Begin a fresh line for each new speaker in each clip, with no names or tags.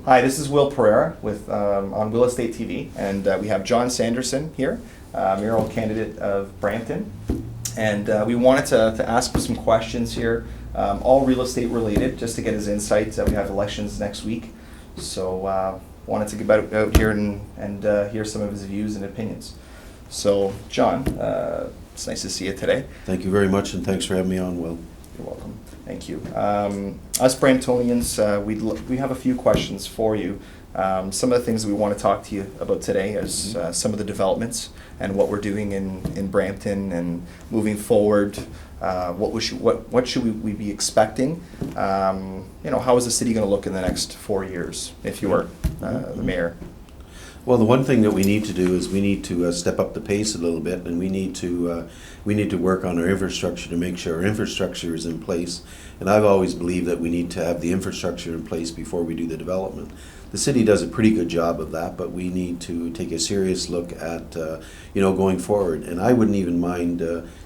Hi, this is Will Pereira with on Will Estate TV, and we have John Sanderson here, mayoral candidate of Brampton, and we wanted to ask him some questions here, all real estate related, just to get his insights. We have elections next week, so wanted to get out here and hear some of his views and opinions. So, John, it's nice to see you today.
Thank you very much, and thanks for having me on, Will.
You're welcome. Thank you. Us Bramptonians, we have a few questions for you. Some of the things that we want to talk to you about today is some of the developments and what we're doing in Brampton and moving forward. What should we be expecting? How is the city going to look in the next 4 years if you were the mayor?
Well, the one thing that we need to do is we need to step up the pace a little bit, and we need to work on our infrastructure to make sure our infrastructure is in place. And I've always believed that we need to have the infrastructure in place before we do the development. The city does a pretty good job of that, but we need to take a serious look at going forward. And I wouldn't even mind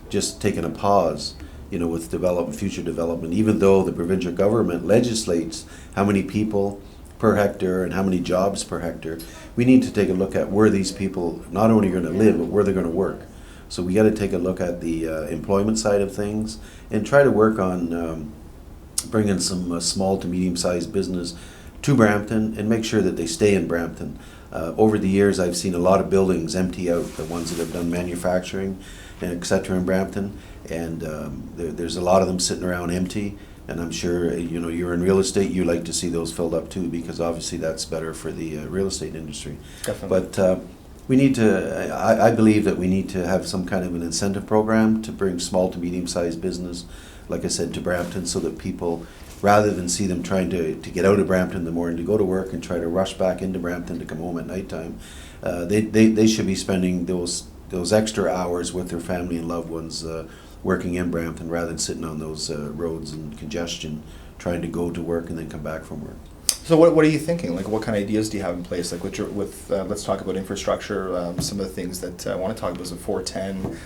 just taking a pause, with future development, even though the provincial government legislates how many people per hectare and how many jobs per hectare. We need to take a look at where these people not only are going to live, but where they're going to work. So we got to take a look at the employment side of things and try to work on bringing some small to medium-sized business to Brampton and make sure that they stay in Brampton. Over the years, I've seen a lot of buildings empty out, the ones that have done manufacturing, and et cetera in Brampton, and there's a lot of them sitting around empty. And I'm sure, you're in real estate, you like to see those filled up too, because obviously that's better for the real estate industry.
Definitely.
But we need to, I believe that we need to have some kind of an incentive program to bring small to medium-sized business, like I said, to Brampton, so that people, rather than see them trying to get out of Brampton in the morning to go to work and try to rush back into Brampton to come home at nighttime, they should be spending those extra hours with their family and loved ones working in Brampton, rather than sitting on those roads and congestion, trying to go to work and then come back from work.
So what are you thinking? Like, what kind of ideas do you have in place? Like, let's talk about infrastructure. Some of the things that I want to talk about is the 410.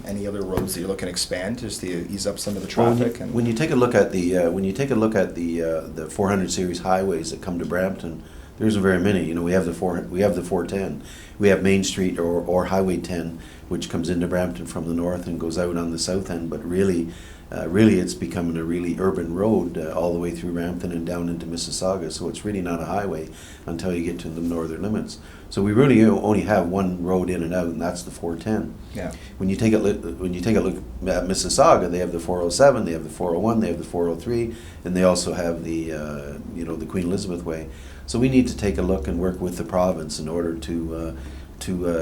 Any other roads that you're looking to expand just to ease up some of the traffic?
Well, when you take a look at the 400 series highways that come to Brampton, there isn't very many. We have the 410. We have Main Street or Highway 10, which comes into Brampton from the north and goes out on the south end. But really it's becoming a really urban road all the way through Brampton and down into Mississauga. So it's really not a highway until you get to the northern limits. So we really only have one road in and out, and that's the 410.
Yeah.
When you take a look at Mississauga, they have the 407, they have the 401, they have the 403, and they also have the the Queen Elizabeth Way. So we need to take a look and work with the province in order to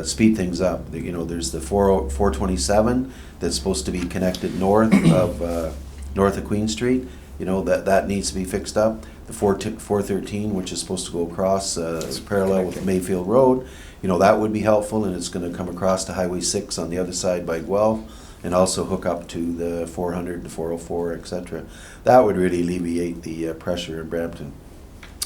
speed things up. There's the 427 that's supposed to be connected north of Queen Street. That needs to be fixed up. The 413, which is supposed to go across parallel with Mayfield Road, that would be helpful, and it's going to come across to Highway 6 on the other side by Guelph, and also hook up to the 400, the 404, etc. That would really alleviate the pressure in Brampton.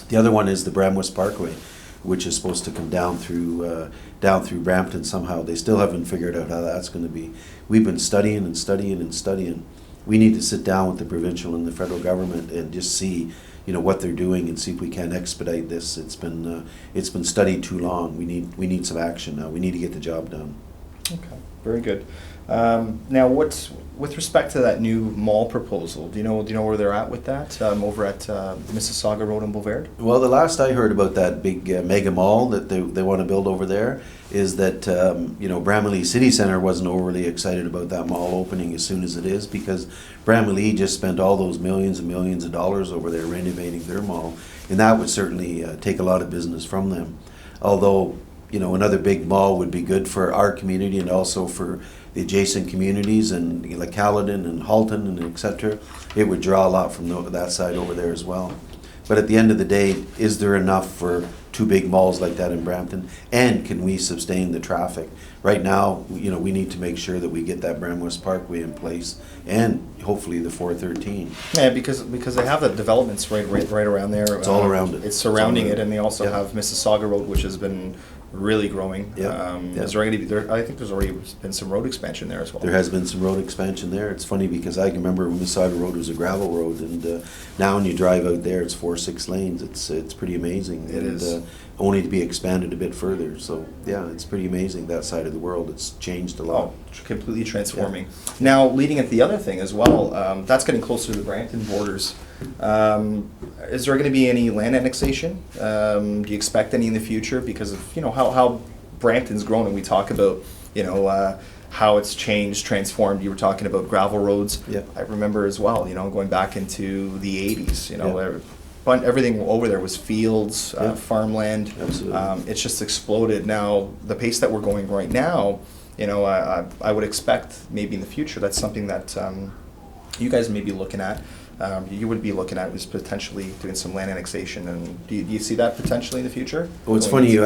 The other one is the Bramwest Parkway, which is supposed to come down through Brampton somehow. They still haven't figured out how that's going to be. We've been studying and studying and studying. We need to sit down with the provincial and the federal government and just see, what they're doing and see if we can expedite this. It's been studied too long. We need some action now. We need to get the job done.
Okay, very good. Now, with respect to that new mall proposal, do you know where they're at with that over at Mississauga Road and Boulevard?
Well, the last I heard about that big mega mall that they want to build over there is that Bramalea City Centre wasn't overly excited about that mall opening as soon as it is, because Bramalea just spent all those millions and millions of dollars over there renovating their mall, and that would certainly take a lot of business from them. Although another big mall would be good for our community and also for the adjacent communities and like Caledon and Halton and etc. It would draw a lot from that side over there as well. But at the end of the day, is there enough for two big malls like that in Brampton? And can we sustain the traffic? Right now, we need to make sure that we get that Bramwest Parkway in place and hopefully the 413.
Yeah, because they have the developments right around there.
It's all around it.
It's surrounding
It's all
it, and they also have Mississauga Road, which has been really growing.
Yeah.
Is there going to be there? I think there's already been some road expansion there as well.
There has been some road expansion there. It's funny because I can remember when Mississauga Road was a gravel road, and now when you drive out there, it's 4-6 lanes. It's pretty amazing.
It is.
Only to be expanded a bit further. So yeah, it's pretty amazing that side of the world. It's changed a lot.
Oh, completely transforming. Yeah. Now, leading at the other thing as well, that's getting closer to the Brampton borders. Is there going to be any land annexation? Do you expect any in the future? Because of how Brampton's grown, and we talk about how it's changed, transformed. You were talking about gravel roads.
Yeah.
I remember as well. Going back into the 80s.
Yeah.
Everything over there was fields, farmland.
Absolutely.
It's just exploded. Now, the pace that we're going right now, I would expect maybe in the future that's something that you guys may be looking at. You would be looking at was potentially doing some land annexation. And do you see that potentially in the future?
Well, it's funny you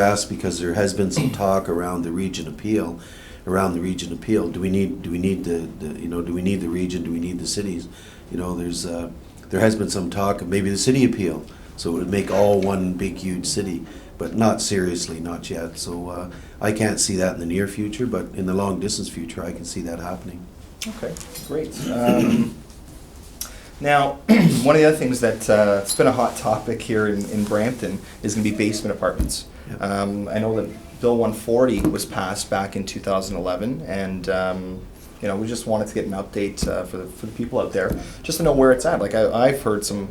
ask because there has been some talk around the region appeal. Do we need the region? Do we need the cities? There has been some talk of maybe the city appeal, so it would make all one big huge city, but not seriously, not yet. So I can't see that in the near future, but in the long distance future, I can see that happening.
Okay, great. Now, one of the other things that it's been a hot topic here in Brampton is going to be basement apartments.
Yep.
I know that Bill 140 was passed back in 2011, and we just wanted to get an update for the people out there, just to know where it's at. Like I've heard some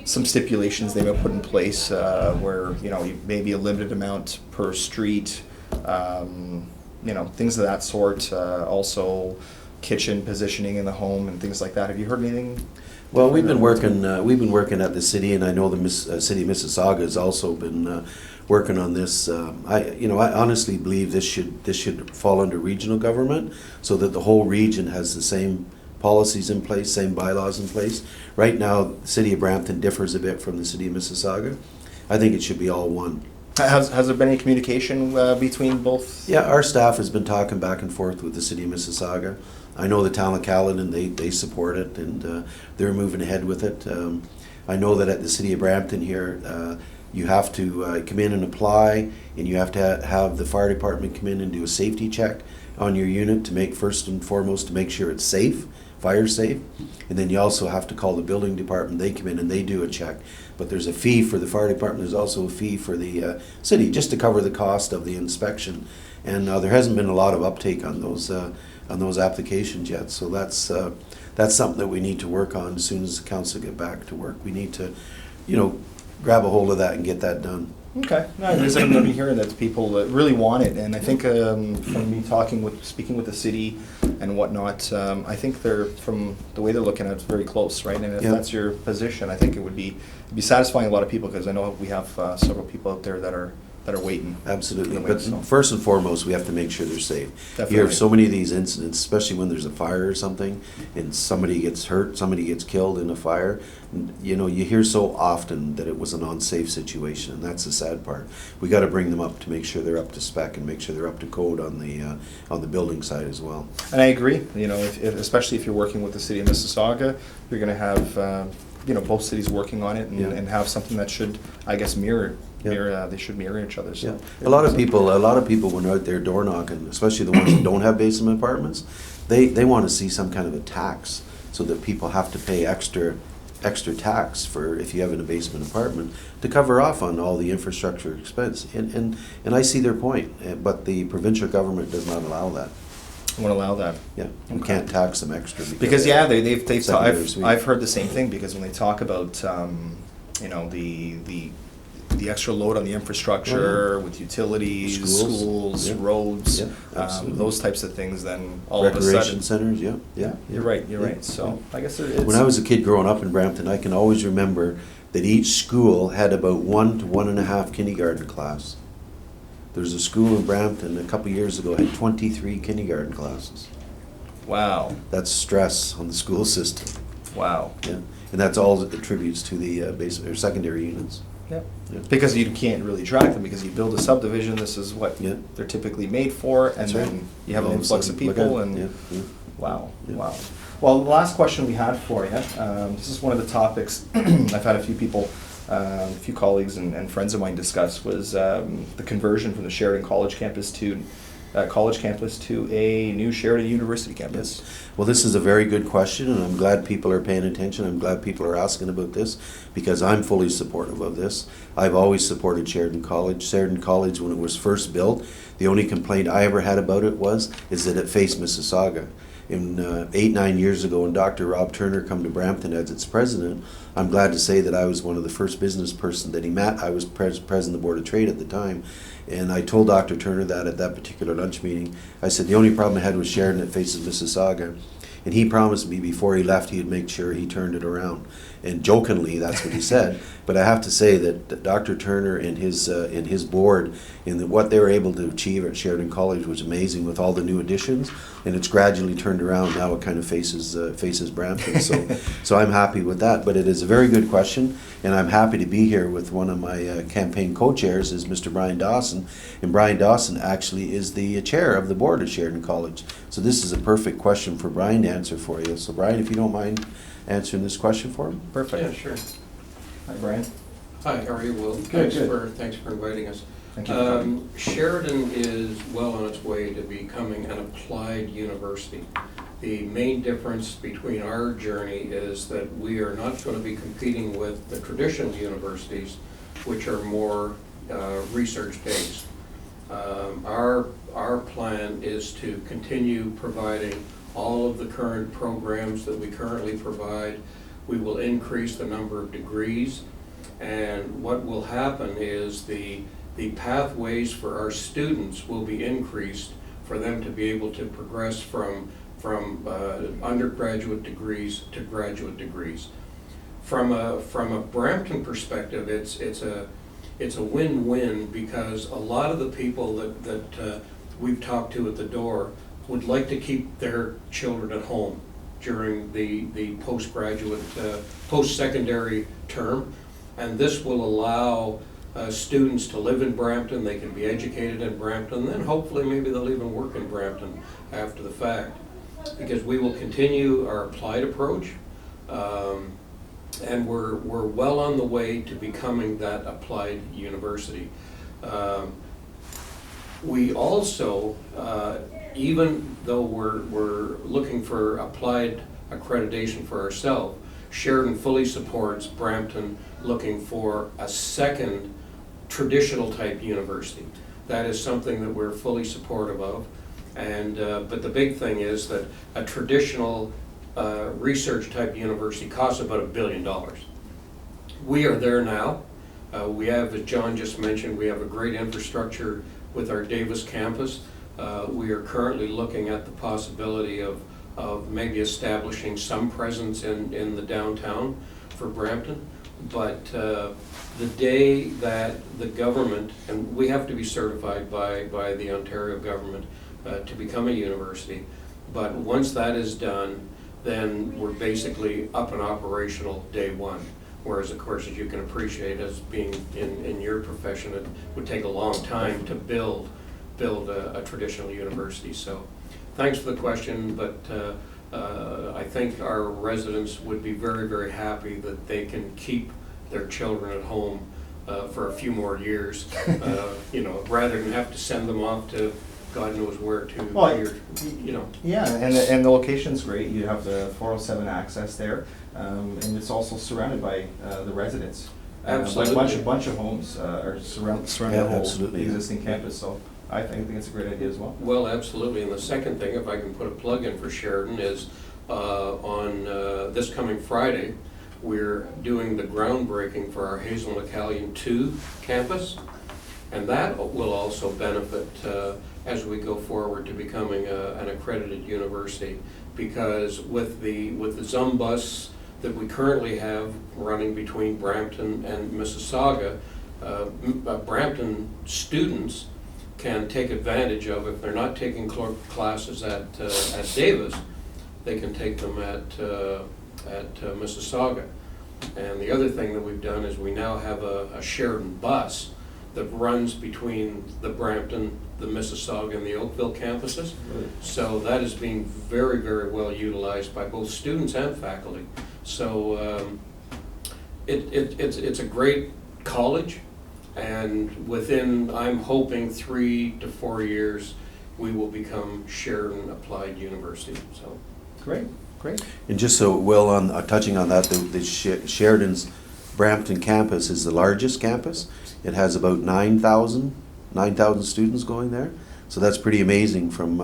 stipulations they may put in place where maybe a limited amount per street, things of that sort. Also, kitchen positioning in the home and things like that. Have you heard anything?
Well, we've been working at the city, and I know the city of Mississauga has also been working on this. I honestly believe this should fall under regional government, so that the whole region has the same policies in place, same bylaws in place. Right now, the city of Brampton differs a bit from the city of Mississauga. I think it should be all one.
Has there been any communication between both?
Yeah, our staff has been talking back and forth with the city of Mississauga. I know the town of Caledon, they support it, and they're moving ahead with it. I know that at the city of Brampton here, you have to come in and apply, and you have to have the fire department come in and do a safety check on your unit to make, first and foremost, to make sure it's safe, fire safe. And then you also have to call the building department. They come in and they do a check. But there's a fee for the fire department. There's also a fee for the city, just to cover the cost of the inspection. And there hasn't been a lot of uptake on those applications yet. So that's something that we need to work on as soon as the council get back to work. We need to, grab a hold of that and get that done.
Okay. No, I've been hearing that people really want it, and I think from me speaking with the city and whatnot, I think they're, from the way they're looking at it, very close, right? And if that's your position, I think it would be satisfying a lot of people, because I know we have several people out there that are waiting.
Absolutely, but first and foremost, we have to make sure they're safe.
Definitely.
You hear so many of these incidents, especially when there's a fire or something, and somebody gets hurt, somebody gets killed in a fire. You hear so often that it was an unsafe situation, and that's the sad part. We got to bring them up to make sure they're up to spec and make sure they're up to code on the building side as well.
And I agree. Especially if you're working with the city of Mississauga, you're going to have both cities working on it, and have something that should, I guess, mirror. They should mirror each other. So
a lot of people when they're out there door knocking, especially the ones that don't have basement apartments, they want to see some kind of a tax, so that people have to pay extra tax for, if you have in a basement apartment, to cover off on all the infrastructure expense. And I see their point, but the provincial government does not allow that.
Won't allow that.
Yeah, we can't tax them extra
because I've heard the same thing, because when they talk about the extra load on the infrastructure with utilities, schools, roads, those types of things, then all of a sudden.
Recreation centers,
You're right. So I guess it's.
When I was a kid growing up in Brampton, I can always remember that each school had about 1 to 1.5 kindergarten class. There's a school in Brampton a couple of years ago had 23 kindergarten classes.
Wow.
That's stress on the school system.
Wow.
Yeah, and that's all it attributes to the basic or secondary units.
Yeah. Because you can't really track them, because you build a subdivision, this is what they're typically made for, and then you have an influx of people, and Wow,
Yeah.
wow. Well, the last question we had for you, this is one of the topics I've had a few people, a few colleagues and friends of mine discuss, was the conversion from the Sheridan College campus to a new Sheridan University campus.
Yes. Well, this is a very good question, and I'm glad people are paying attention. I'm glad people are asking about this, because I'm fully supportive of this. I've always supported Sheridan College. Sheridan College, when it was first built, the only complaint I ever had about it is that it faced Mississauga. In 8-9 years ago, when Dr. Rob Turner come to Brampton as its president, I'm glad to say that I was one of the first business person that he met. I was president of the Board of Trade at the time, and I told Dr. Turner that at that particular lunch meeting. I said the only problem I had with Sheridan, it faces Mississauga, and he promised me before he left he'd make sure he turned it around. And jokingly, that's what he said. But I have to say that Dr. Turner and his board, in what they were able to achieve at Sheridan College, was amazing with all the new additions, and it's gradually turned around. Now it kind of faces Brampton. So I'm happy with that. But it is a very good question, and I'm happy to be here with one of my campaign co-chairs, is Mr. Brian Dawson, and Brian Dawson actually is the chair of the board of Sheridan College. So this is a perfect question for Brian to answer for you. So Brian, if you don't mind answering this question for him.
Perfect.
Yeah, sure.
Hi, Brian.
Hi, how are you, Will?
Good.
Thanks for inviting us.
Thank you for coming.
Sheridan is well on its way to becoming an applied university. The main difference between our journey is that we are not going to be competing with the traditional universities, which are more research-based. Our plan is to continue providing all of the current programs that we currently provide. We will increase the number of degrees, and what will happen is the pathways for our students will be increased for them to be able to progress from undergraduate degrees to graduate degrees. From a Brampton perspective, it's a win-win, because a lot of the people that we've talked to at the door would like to keep their children at home during the postgraduate, post-secondary term, and this will allow students to live in Brampton. They can be educated in Brampton, and then hopefully maybe they'll even work in Brampton after the fact, because we will continue our applied approach, and we're well on the way to becoming that applied university. We also, even though we're looking for applied accreditation for ourselves, Sheridan fully supports Brampton looking for a second traditional type university. That is something that we're fully supportive of. And but the big thing is that a traditional research type university costs about $1 billion. We are there now. We have, as John just mentioned, we have a great infrastructure with our Davis campus. We are currently looking at the possibility of maybe establishing some presence in the downtown for Brampton. But the day that the government, and we have to be certified by the Ontario government to become a university, but once that is done, then we're basically up and operational day one. Whereas, of course, as you can appreciate, as being in your profession, it would take a long time to build a traditional university. So thanks for the question, but I think our residents would be very, very happy that they can keep their children at home for a few more years, rather than have to send them off to God knows where to.
Well,
you know.
Yeah, and the location's great. You have the 407 access there, and it's also surrounded by the residents.
Absolutely.
A bunch of homes are surrounding the whole existing campus. So I think it's a great idea as well.
Well, absolutely. And the second thing, if I can put a plug in for Sheridan, is on this coming Friday, we're doing the groundbreaking for our Hazelneck Callion 2 campus, and that will also benefit as we go forward to becoming an accredited university, because with the Zum bus that we currently have running between Brampton and Mississauga, Brampton students can take advantage of, if they're not taking classes at Davis, they can take them at Mississauga. And the other thing that we've done is we now have a Sheridan bus that runs between the Brampton, the Mississauga, and the Oakville campuses. So that is being very, very well utilized by both students and faculty. So it's a great college, and within, I'm hoping, 3 to 4 years, we will become Sheridan Applied University. So
Great, great.
And just so, well, on touching on that, the Sheridan's Brampton campus is the largest campus. It has about 9,000 students going there. So that's pretty amazing from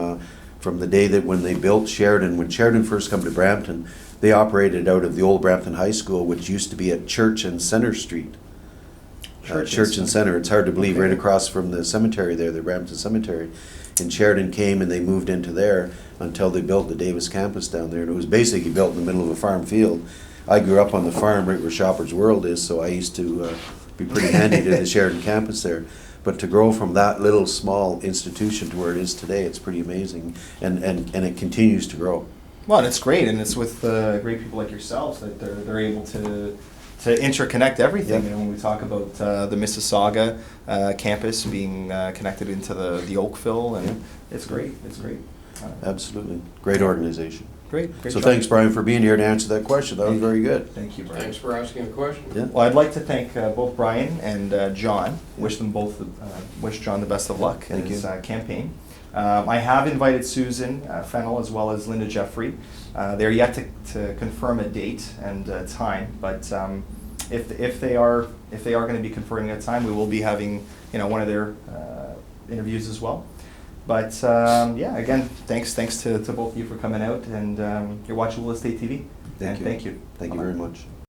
the day that when they built Sheridan. When Sheridan first come to Brampton, they operated out of the old Brampton High School, which used to be at Church and Center Street. Church and Center. It's hard to believe,
Okay.
right across from the cemetery there, the Brampton Cemetery. And Sheridan came and they moved into there until they built the Davis campus down there. And it was basically built in the middle of a farm field. I grew up on the farm right where Shoppers World is, so I used to be pretty handy to the Sheridan campus there. But to grow from that little small institution to where it is today, it's pretty amazing. And it continues to grow.
Well, and it's great, and it's with great people like yourselves that they're able to interconnect everything.
Yeah.
You know, when we talk about the Mississauga campus being connected into the Oakville, and it's great. It's great.
Absolutely. Great organization.
Great.
So
job.
thanks, Brian, for being here to answer that question. That was very good.
Thank you, Brian.
thanks for asking the question.
Yeah.
Well, I'd like to thank both Brian and John. Wish them both, wish John the best of luck in
Thank
his
you.
Campaign. I have invited Susan Fennell as well as Linda Jeffrey. They're yet to confirm a date and time, but if they are going to be confirming a time, we will be having one of their interviews as well. But yeah, again, thanks to both of you for coming out, and you're watching Real Estate TV.
Thank you.
Thank you.
Thank you
Bye-bye.
very much.